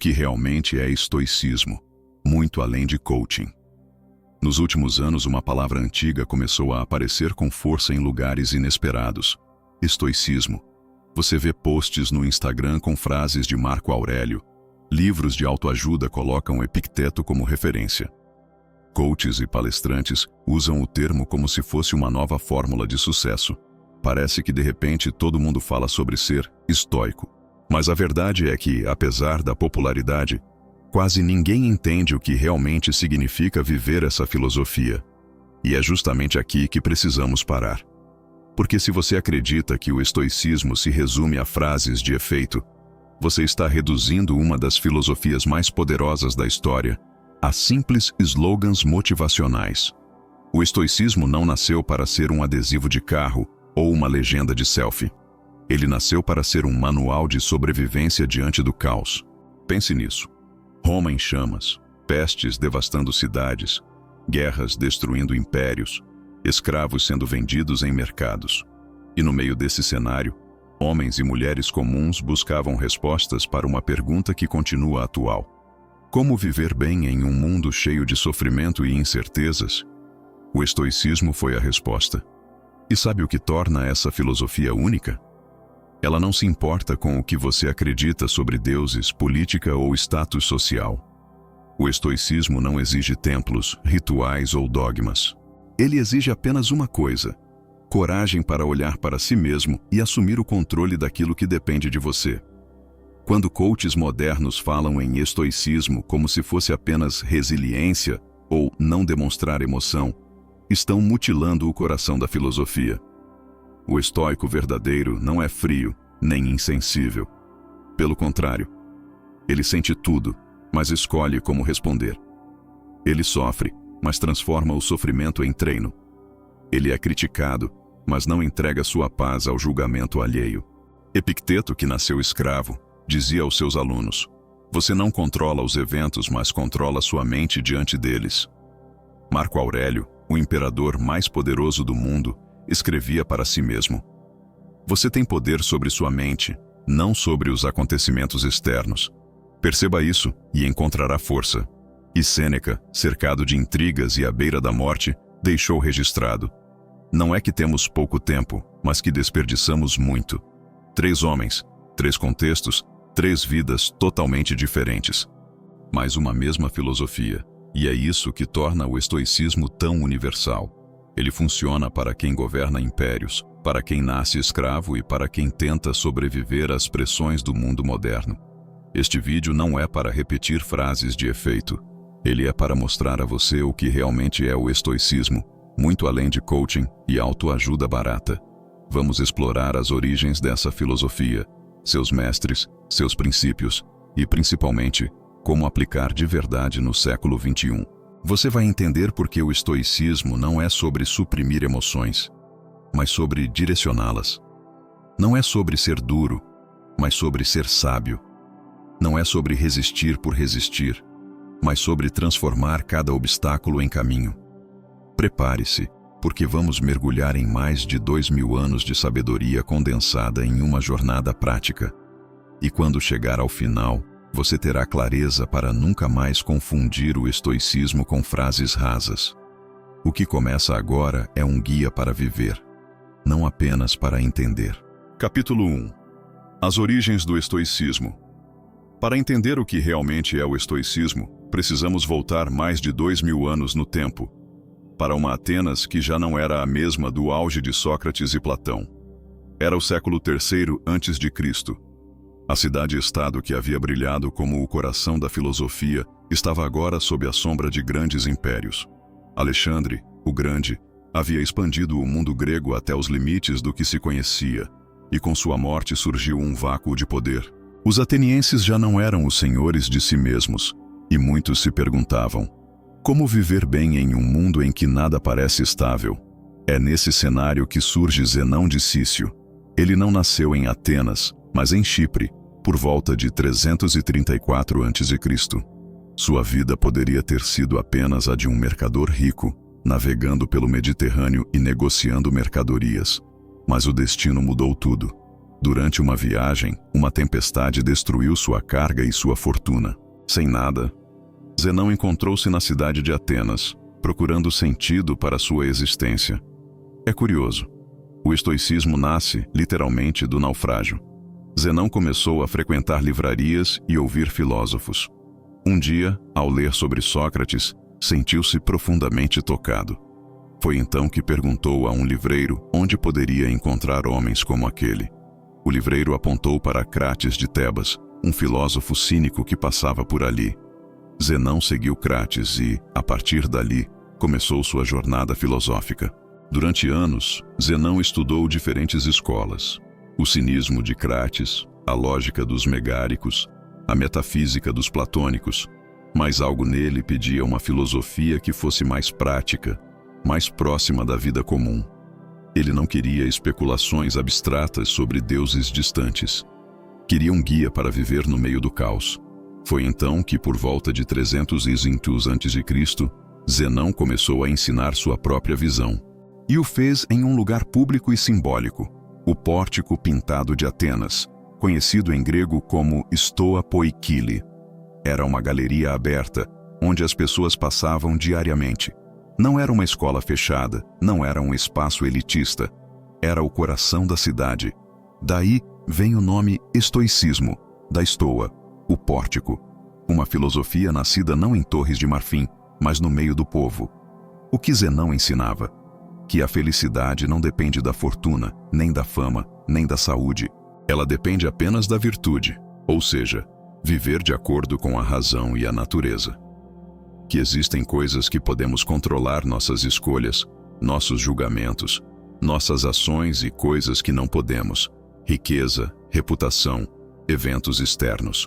que realmente é estoicismo, muito além de coaching. Nos últimos anos, uma palavra antiga começou a aparecer com força em lugares inesperados: estoicismo. Você vê posts no Instagram com frases de Marco Aurélio. Livros de autoajuda colocam Epicteto como referência. Coaches e palestrantes usam o termo como se fosse uma nova fórmula de sucesso. Parece que de repente todo mundo fala sobre ser estoico. Mas a verdade é que, apesar da popularidade, quase ninguém entende o que realmente significa viver essa filosofia. E é justamente aqui que precisamos parar. Porque se você acredita que o estoicismo se resume a frases de efeito, você está reduzindo uma das filosofias mais poderosas da história a simples slogans motivacionais. O estoicismo não nasceu para ser um adesivo de carro ou uma legenda de selfie. Ele nasceu para ser um manual de sobrevivência diante do caos. Pense nisso. Roma em chamas, pestes devastando cidades, guerras destruindo impérios, escravos sendo vendidos em mercados. E no meio desse cenário, homens e mulheres comuns buscavam respostas para uma pergunta que continua atual: como viver bem em um mundo cheio de sofrimento e incertezas? O estoicismo foi a resposta. E sabe o que torna essa filosofia única? Ela não se importa com o que você acredita sobre deuses, política ou status social. O estoicismo não exige templos, rituais ou dogmas. Ele exige apenas uma coisa: coragem para olhar para si mesmo e assumir o controle daquilo que depende de você. Quando coaches modernos falam em estoicismo como se fosse apenas resiliência ou não demonstrar emoção, estão mutilando o coração da filosofia. O estoico verdadeiro não é frio, nem insensível. Pelo contrário, ele sente tudo, mas escolhe como responder. Ele sofre, mas transforma o sofrimento em treino. Ele é criticado, mas não entrega sua paz ao julgamento alheio. Epicteto, que nasceu escravo, dizia aos seus alunos: você não controla os eventos, mas controla sua mente diante deles. Marco Aurélio, o imperador mais poderoso do mundo, escrevia para si mesmo: você tem poder sobre sua mente, não sobre os acontecimentos externos. Perceba isso e encontrará força. E Sêneca, cercado de intrigas e à beira da morte, deixou registrado: não é que temos pouco tempo, mas que desperdiçamos muito. 3 homens, 3 contextos, 3 vidas totalmente diferentes. Mas uma mesma filosofia. E é isso que torna o estoicismo tão universal. Ele funciona para quem governa impérios, para quem nasce escravo e para quem tenta sobreviver às pressões do mundo moderno. Este vídeo não é para repetir frases de efeito. Ele é para mostrar a você o que realmente é o estoicismo, muito além de coaching e autoajuda barata. Vamos explorar as origens dessa filosofia, seus mestres, seus princípios e, principalmente, como aplicar de verdade no século XXI. Você vai entender por que o estoicismo não é sobre suprimir emoções, mas sobre direcioná-las. Não é sobre ser duro, mas sobre ser sábio. Não é sobre resistir por resistir, mas sobre transformar cada obstáculo em caminho. Prepare-se, porque vamos mergulhar em mais de 2000 anos de sabedoria condensada em uma jornada prática. E quando chegar ao final, você terá clareza para nunca mais confundir o estoicismo com frases rasas. O que começa agora é um guia para viver, não apenas para entender. Capítulo 1. As origens do estoicismo. Para entender o que realmente é o estoicismo, precisamos voltar mais de 2000 anos no tempo, para uma Atenas que já não era a mesma do auge de Sócrates e Platão. Era o século III a.C. A cidade-estado que havia brilhado como o coração da filosofia estava agora sob a sombra de grandes impérios. Alexandre, o Grande, havia expandido o mundo grego até os limites do que se conhecia, e com sua morte surgiu um vácuo de poder. Os atenienses já não eram os senhores de si mesmos, e muitos se perguntavam: como viver bem em um mundo em que nada parece estável? É nesse cenário que surge Zenão de Cício. Ele não nasceu em Atenas, mas em Chipre, por volta de 334 a.C. Sua vida poderia ter sido apenas a de um mercador rico, navegando pelo Mediterrâneo e negociando mercadorias. Mas o destino mudou tudo. Durante uma viagem, uma tempestade destruiu sua carga e sua fortuna. Sem nada, Zenão encontrou-se na cidade de Atenas, procurando sentido para sua existência. É curioso. O estoicismo nasce, literalmente, do naufrágio. Zenão começou a frequentar livrarias e ouvir filósofos. Um dia, ao ler sobre Sócrates, sentiu-se profundamente tocado. Foi então que perguntou a um livreiro onde poderia encontrar homens como aquele. O livreiro apontou para Crates de Tebas, um filósofo cínico que passava por ali. Zenão seguiu Crates e, a partir dali, começou sua jornada filosófica. Durante anos, Zenão estudou diferentes escolas. O cinismo de Crates, a lógica dos megáricos, a metafísica dos platônicos, mas algo nele pedia uma filosofia que fosse mais prática, mais próxima da vida comum. Ele não queria especulações abstratas sobre deuses distantes. Queria um guia para viver no meio do caos. Foi então que, por volta de 300 a.C., Zenão começou a ensinar sua própria visão. E o fez em um lugar público e simbólico, o Pórtico Pintado de Atenas, conhecido em grego como Stoa Poikile. Era uma galeria aberta, onde as pessoas passavam diariamente. Não era uma escola fechada, não era um espaço elitista. Era o coração da cidade. Daí vem o nome estoicismo, da estoa, o pórtico. Uma filosofia nascida não em torres de marfim, mas no meio do povo. O que Zenão ensinava? Que a felicidade não depende da fortuna, nem da fama, nem da saúde. Ela depende apenas da virtude, ou seja, viver de acordo com a razão e a natureza. Que existem coisas que podemos controlar nossas escolhas, nossos julgamentos, nossas ações e coisas que não podemos, riqueza, reputação, eventos externos.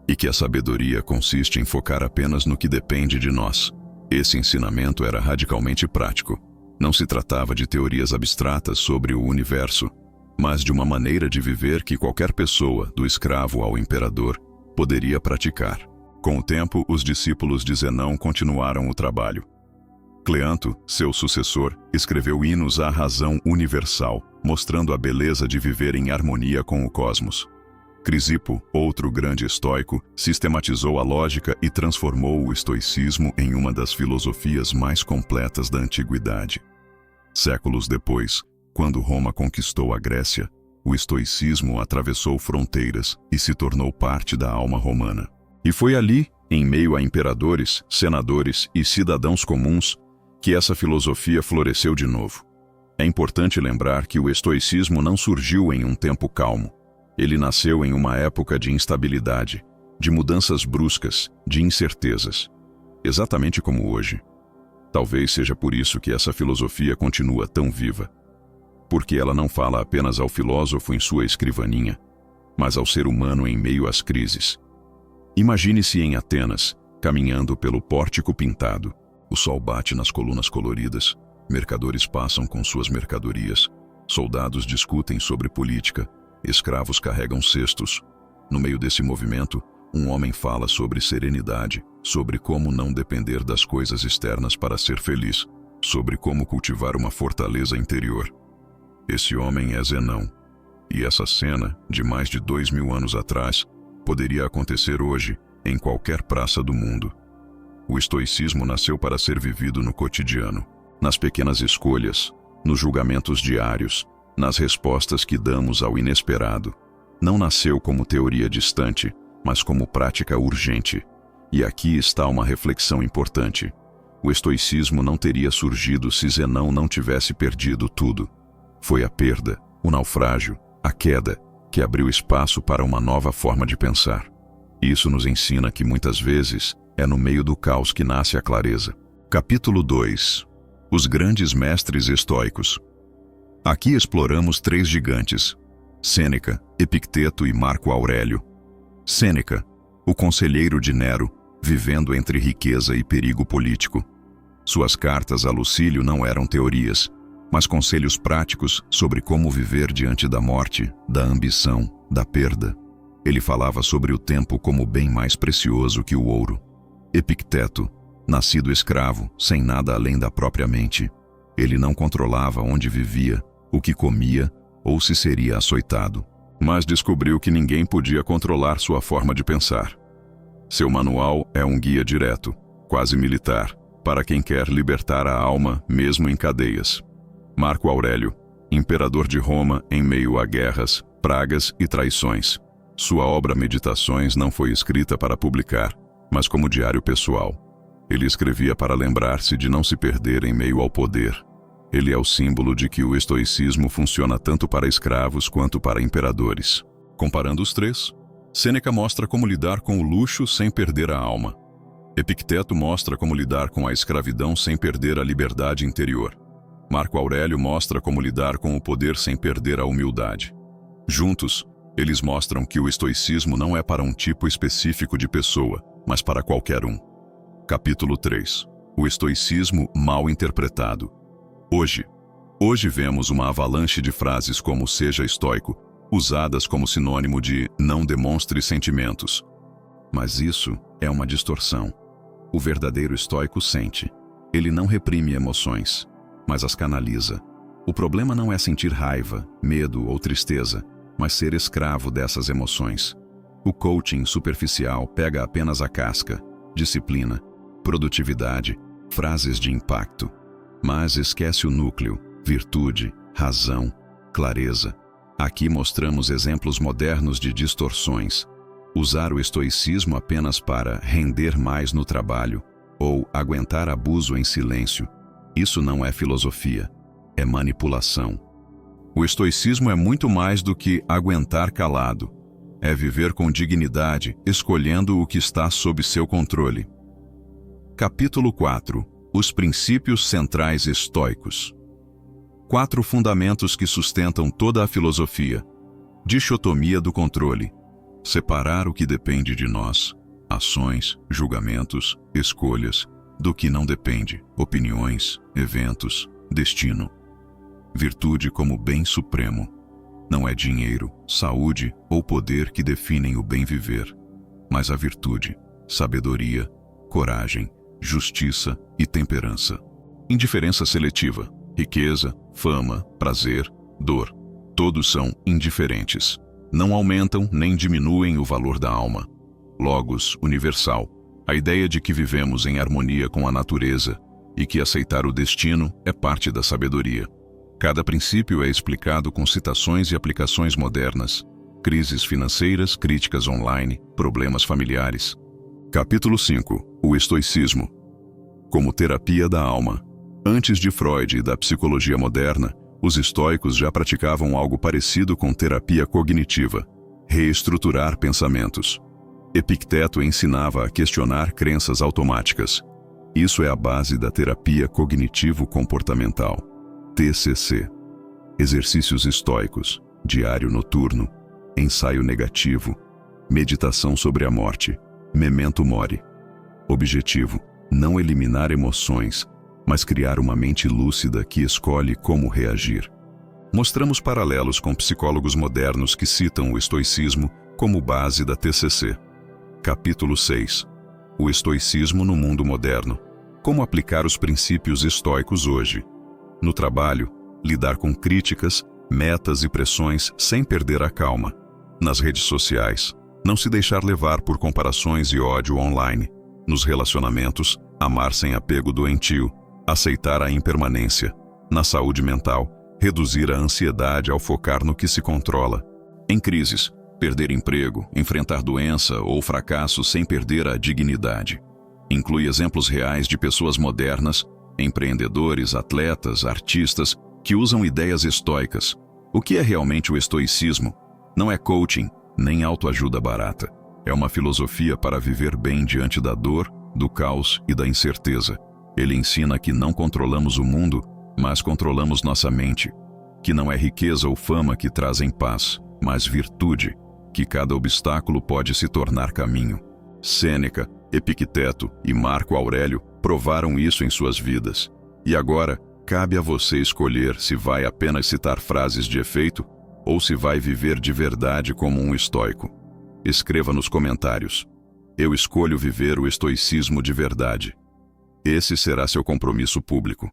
E que a sabedoria consiste em focar apenas no que depende de nós. Esse ensinamento era radicalmente prático. Não se tratava de teorias abstratas sobre o universo, mas de uma maneira de viver que qualquer pessoa, do escravo ao imperador, poderia praticar. Com o tempo, os discípulos de Zenão continuaram o trabalho. Cleanto, seu sucessor, escreveu hinos à razão universal, mostrando a beleza de viver em harmonia com o cosmos. Crisipo, outro grande estoico, sistematizou a lógica e transformou o estoicismo em uma das filosofias mais completas da antiguidade. Séculos depois, quando Roma conquistou a Grécia, o estoicismo atravessou fronteiras e se tornou parte da alma romana. E foi ali, em meio a imperadores, senadores e cidadãos comuns, que essa filosofia floresceu de novo. É importante lembrar que o estoicismo não surgiu em um tempo calmo. Ele nasceu em uma época de instabilidade, de mudanças bruscas, de incertezas. Exatamente como hoje. Talvez seja por isso que essa filosofia continua tão viva. Porque ela não fala apenas ao filósofo em sua escrivaninha, mas ao ser humano em meio às crises. Imagine-se em Atenas, caminhando pelo Pórtico Pintado. O sol bate nas colunas coloridas, mercadores passam com suas mercadorias, soldados discutem sobre política, escravos carregam cestos. No meio desse movimento, um homem fala sobre serenidade, sobre como não depender das coisas externas para ser feliz, sobre como cultivar uma fortaleza interior. Esse homem é Zenão. E essa cena, de mais de 2000 anos atrás, poderia acontecer hoje, em qualquer praça do mundo. O estoicismo nasceu para ser vivido no cotidiano, nas pequenas escolhas, nos julgamentos diários, nas respostas que damos ao inesperado. Não nasceu como teoria distante, mas como prática urgente. E aqui está uma reflexão importante. O estoicismo não teria surgido se Zenão não tivesse perdido tudo. Foi a perda, o naufrágio, a queda, que abriu espaço para uma nova forma de pensar. Isso nos ensina que muitas vezes é no meio do caos que nasce a clareza. Capítulo 2. Os grandes mestres estoicos. Aqui exploramos 3 gigantes: Sêneca, Epicteto e Marco Aurélio. Sêneca, o conselheiro de Nero, vivendo entre riqueza e perigo político. Suas cartas a Lucílio não eram teorias, mas conselhos práticos sobre como viver diante da morte, da ambição, da perda. Ele falava sobre o tempo como bem mais precioso que o ouro. Epicteto, nascido escravo, sem nada além da própria mente. Ele não controlava onde vivia, o que comia ou se seria açoitado. mas descobriu que ninguém podia controlar sua forma de pensar. Seu manual é um guia direto, quase militar, para quem quer libertar a alma mesmo em cadeias. Marco Aurélio, imperador de Roma em meio a guerras, pragas e traições. Sua obra Meditações não foi escrita para publicar, mas como diário pessoal. Ele escrevia para lembrar-se de não se perder em meio ao poder. Ele é o símbolo de que o estoicismo funciona tanto para escravos quanto para imperadores. Comparando os três, Sêneca mostra como lidar com o luxo sem perder a alma. Epicteto mostra como lidar com a escravidão sem perder a liberdade interior. Marco Aurélio mostra como lidar com o poder sem perder a humildade. Juntos, eles mostram que o estoicismo não é para um tipo específico de pessoa, mas para qualquer um. Capítulo 3. O estoicismo mal interpretado. Hoje vemos uma avalanche de frases como seja estoico, usadas como sinônimo de não demonstre sentimentos. Mas isso é uma distorção. O verdadeiro estoico sente. Ele não reprime emoções, mas as canaliza. O problema não é sentir raiva, medo ou tristeza, mas ser escravo dessas emoções. O coaching superficial pega apenas a casca, disciplina, produtividade, frases de impacto, mas esquece o núcleo, virtude, razão, clareza. Aqui mostramos exemplos modernos de distorções. Usar o estoicismo apenas para render mais no trabalho ou aguentar abuso em silêncio. Isso não é filosofia, é manipulação. O estoicismo é muito mais do que aguentar calado. É viver com dignidade, escolhendo o que está sob seu controle. Capítulo 4. Os princípios centrais estoicos. 4 fundamentos que sustentam toda a filosofia. Dicotomia do controle. Separar o que depende de nós, ações, julgamentos, escolhas, do que não depende, opiniões, eventos, destino. Virtude como bem supremo. Não é dinheiro, saúde ou poder que definem o bem viver, mas a virtude, sabedoria, coragem, justiça e temperança. Indiferença seletiva, riqueza, fama, prazer, dor. Todos são indiferentes. Não aumentam nem diminuem o valor da alma. Logos universal. A ideia de que vivemos em harmonia com a natureza e que aceitar o destino é parte da sabedoria. Cada princípio é explicado com citações e aplicações modernas. Crises financeiras, críticas online, problemas familiares. Capítulo 5. O estoicismo. Como terapia da alma. Antes de Freud e da psicologia moderna, os estoicos já praticavam algo parecido com terapia cognitiva, reestruturar pensamentos. Epicteto ensinava a questionar crenças automáticas. Isso é a base da terapia cognitivo-comportamental, TCC. Exercícios estoicos, diário noturno, ensaio negativo, meditação sobre a morte, memento mori. Objetivo: não eliminar emoções, mas criar uma mente lúcida que escolhe como reagir. Mostramos paralelos com psicólogos modernos que citam o estoicismo como base da TCC. Capítulo 6. O estoicismo no mundo moderno. Como aplicar os princípios estoicos hoje? No trabalho, lidar com críticas, metas e pressões sem perder a calma. Nas redes sociais, não se deixar levar por comparações e ódio online. Nos relacionamentos, amar sem apego doentio, aceitar a impermanência. Na saúde mental, reduzir a ansiedade ao focar no que se controla. Em crises, perder emprego, enfrentar doença ou fracasso sem perder a dignidade. Inclui exemplos reais de pessoas modernas, empreendedores, atletas, artistas, que usam ideias estoicas. O que é realmente o estoicismo? Não é coaching, nem autoajuda barata. É uma filosofia para viver bem diante da dor, do caos e da incerteza. Ele ensina que não controlamos o mundo, mas controlamos nossa mente. Que não é riqueza ou fama que trazem paz, mas virtude. Que cada obstáculo pode se tornar caminho. Sêneca, Epicteto e Marco Aurélio provaram isso em suas vidas. E agora, cabe a você escolher se vai apenas citar frases de efeito ou se vai viver de verdade como um estoico. Escreva nos comentários. Eu escolho viver o estoicismo de verdade. Esse será seu compromisso público.